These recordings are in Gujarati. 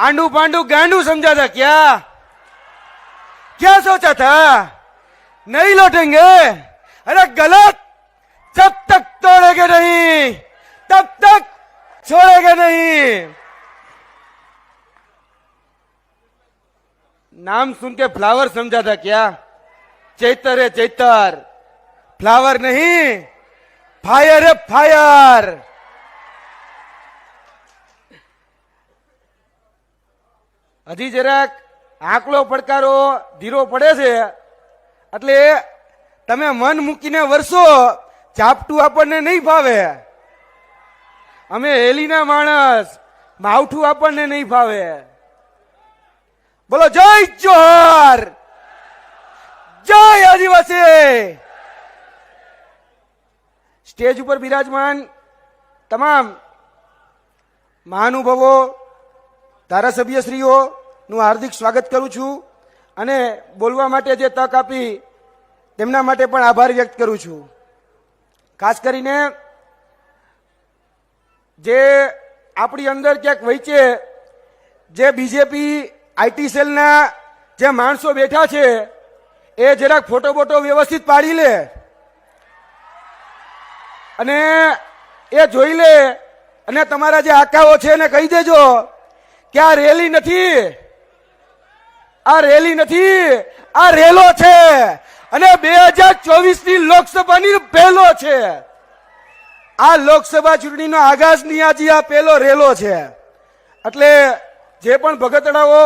आंडू पांडू गांडू समझा था क्या? क्या सोचा था? नहीं लौटेंगे? अरे गलत। जब तक तोड़ेंगे नहीं तब तक छोड़ेंगे नहीं। नाम सुन के फ्लावर समझा था क्या? चैतर है चैतर, फ्लावर नहीं, फायर है फायर। હજી જરાક આંકલો પડકારો ધીરો પડે છે એટલે તમે મન મૂકીને વરસો, ઝાપટું આપણને નહીં ભાવે। અમે હેલીના માણસ, માવઠું આપણને નહીં ભાવે। બોલો જય જોહર, જય આદિવાસી। સ્ટેજ ઉપર બિરાજમાન તમામ મહાનુભાવો, ધારાસભ્યશ્રીઓનું હાર્દિક સ્વાગત કરું છું અને બોલવા માટે જે તક આપી તેમના માટે પણ આભાર વ્યક્ત કરું છું। ખાસ કરીને જે આપણી અંદર ક્યાંક વચ્ચે જે બીજેપી આઈટી સેલના જે માણસો બેઠા છે એ જરાક ફોટો બોટો વ્યવસ્થિત પાડી લે અને એ જોઈ લે અને તમારા જે આકાઓ છે એને કહી દેજો કે આ રેલી નથી, આ રેલી નથી, આ રેલો છે અને 2024ની લોકસભાની પહેલો છે। આ લોકસભા ચૂંટણીનો આગાજની આજે આ પહેલો રેલો છે। એટલે જે પણ ભગતડાઓ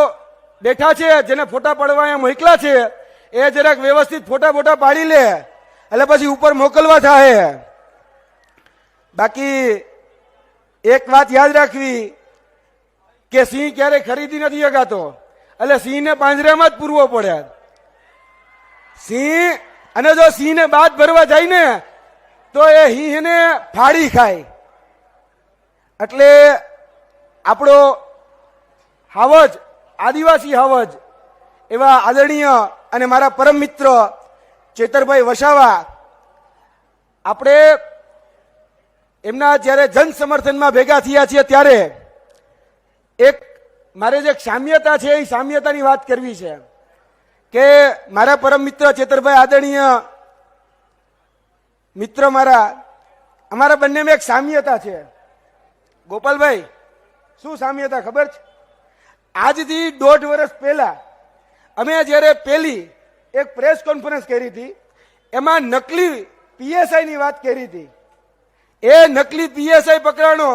બેઠા છે, જેને ફોટા પાડવા અહીંયા મોકલા છે, એ જરાક વ્યવસ્થિત ફોટા બોટા પાડી લે એટલે પછી ઉપર મોકલવા થાય। બાકી એક વાત યાદ રાખવી કે સિંહ ક્યારે ખરીદી નથી શકાતો, એટલે સિંહને પાંજરામાં જ પૂરવો પડે। સિંહ અને જો સિંહને બાદ ભરવા જાય ને તો એ સિંહને ફાડી ખાય। એટલે આપણો હાવજ, આદિવાસી હાવજ એવા આદરણીય અને મારા પરમ મિત્ર ચેતરભાઈ વસાવા, આપણે એમના જ્યારે જન સમર્થનમાં ભેગા થયા છીએ ત્યારે એક મારે જે સામ્યતા છે એ સામ્યતાની વાત કરવી છે કે મારા પરમ મિત્ર ચેતરભાઈ આદરણીય મિત્ર મારા, અમારા બંનેમાં એક સામ્યતા છે। ગોપાલભાઈ, શું સામ્યતા ખબર છે? આજથી 1.5 વર્ષ પહેલા અમે જ્યારે પહેલી એક પ્રેસ કોન્ફરન્સ કરી હતી, એમાં નકલી પીએસઆઈ ની વાત કરી હતી। એ નકલી પીએસઆઈ પકડાણો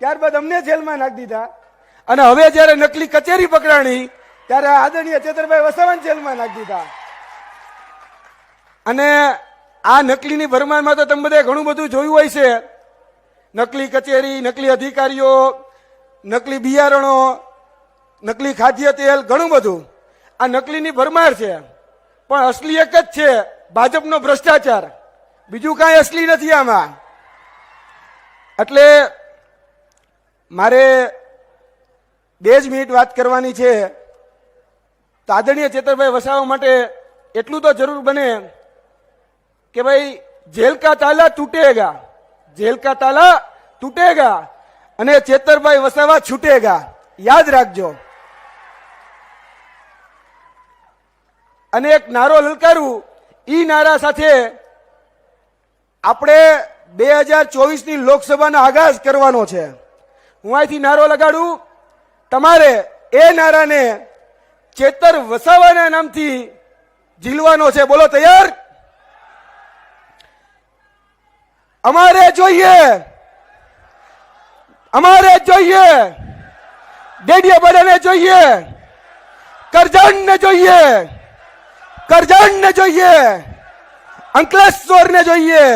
ત્યારબાદ અમને જેલમાં નાખી દીધા અને હવે જયારે નકલી કચેરી પકડાણી ત્યારે આદરણીય ચેતરભાઈ વસાવાને જેલમાં નાખી દીધા। અને આ નકલીની ભરમારમાં તો તમે બધે ઘણું બધું જોયું હોય છે। નકલી કચેરી, નકલી અધિકારીઓ, નકલી બિયારણો, નકલી ખાદ્ય તેલ, ઘણું બધું આ નકલીની ભરમાર છે। પણ અસલી એક જ છે, ભાજપનો ભ્રષ્ટાચાર। બીજું કાંઈ અસલી નથી આમાં। એટલે મારે 2 મિનિટ વાત કરવાની છે। તો આદરણીય ચેતરભાઈ વસાવા માટે એટલું તો જરૂર બને કે ભાઈ જેલ કા તાલા તૂટેગા, જેલ કા તાલા તૂટેગા અને ચેતરભાઈ વસાવા છૂટેગા, યાદ રાખજો। અને એક નારો લલકારું, ઈ નારા સાથે આપણે 2024ની લોકસભાનો આગાજ કરવાનો છે। હું અહીંથી નારો લગાડું, તમારે એ નારાને ચેતર વસાવાના નામથી ઝીલવાનો છે। બોલો તૈયાર? અમારે જોઈએ, અમારે જોઈએ, ડેડિયા બડાને જોઈએ, કરજણને જોઈએ, કરજણને જોઈએ, અંકલેશ્વરને જોઈએ,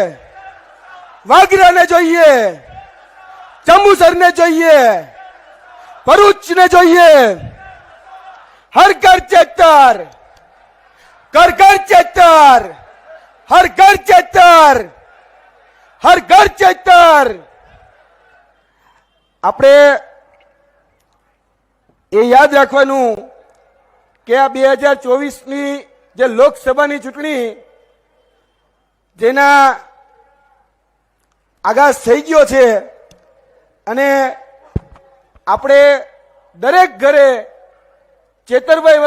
વાગરાને જોઈએ, જંબુસરને જોઈએ, ભરૂચને જોઈએ। હર ઘર ચેતર, ઘર ઘર ચેતર, હર ઘર ચેતર, હર ઘર ચેતર। આપણે એ યાદ રાખવાનું કે આ 2024ની જે લોકસભાની ચૂંટણી જેના આગાજ થઈ ગયો છે અને આપણે દરેક ઘરે ચેતરભાઈ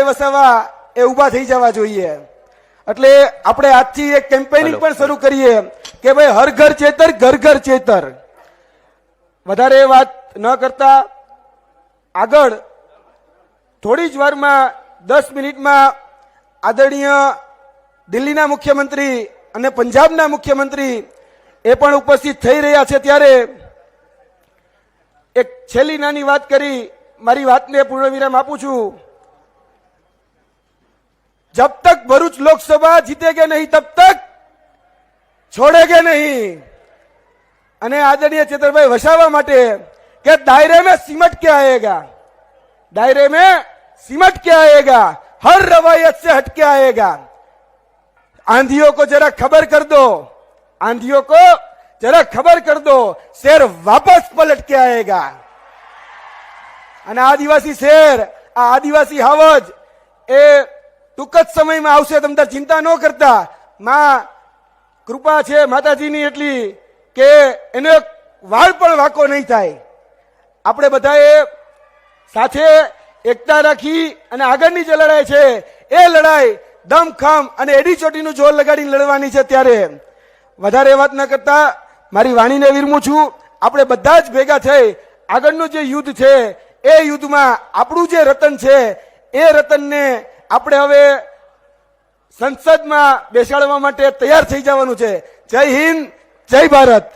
વસાવા એ ઉભા થઈ જવા જોઈએ. એટલે આપણે આજથી એક કેમ્પેનિંગ પણ શરૂ કરીએ કે ભાઈ હર ઘર ચેતર, ઘર ઘર ચેતર. વધારે વાત ન કરતા આગળ થોડી જ વારમાં 10 મિનિટમાં આદરણીય દિલ્હીના મુખ્યમંત્રી અને પંજાબના મુખ્યમંત્રી એ પણ ઉપસ્થિત થઈ રહ્યા છે. ત્યારે એક છેલ્લી નાની વાત કરી મારી વાતને પૂર્ણવિરામ આપું છું. जब तक भरूच लोकसभा जीतेगे नहीं तब तक छोड़ेगे नहीं. અને આદરણીય ચેતરભાઈ વસાવા માટે કે दायरे में सिमट के आएगा, दायरे में सिमट के आएगा, हर रवायत से हट के आएगा. आंधियों को जरा खबर कर दो, आंधियों को जरा खबर कर दो, शेर वापस पलट के आएगा. અને આદિવાસી શેર, આ આદિવાસી હાવજ એ ટૂંક જ સમયમાં આવશે. તમે ચિંતા ન કરતા. માં કૃપા છે માતાજીની એટલી કે એને વાળ પણ વાંકો નહીં થાય. આપણે બધાએ સાથે એકતા રાખી અને આગળની જે લડાઈ છે એ લડાઈ દમખમ અને એડીચોટીનું જોર લગાડીને લડવાની છે. ત્યારે વધારે વાત ન કરતા મારી વાણીને વિરમું છું. આપણે બધા જ ભેગા થઈ આગળનું જે યુદ્ધ છે એ યુદ્ધમાં આપણું જે રતન છે એ રતનને આપણે હવે સંસદમાં બેસાડવા માટે તૈયાર થઈ જવાનું છે. જય હિન્દ, જય ભારત.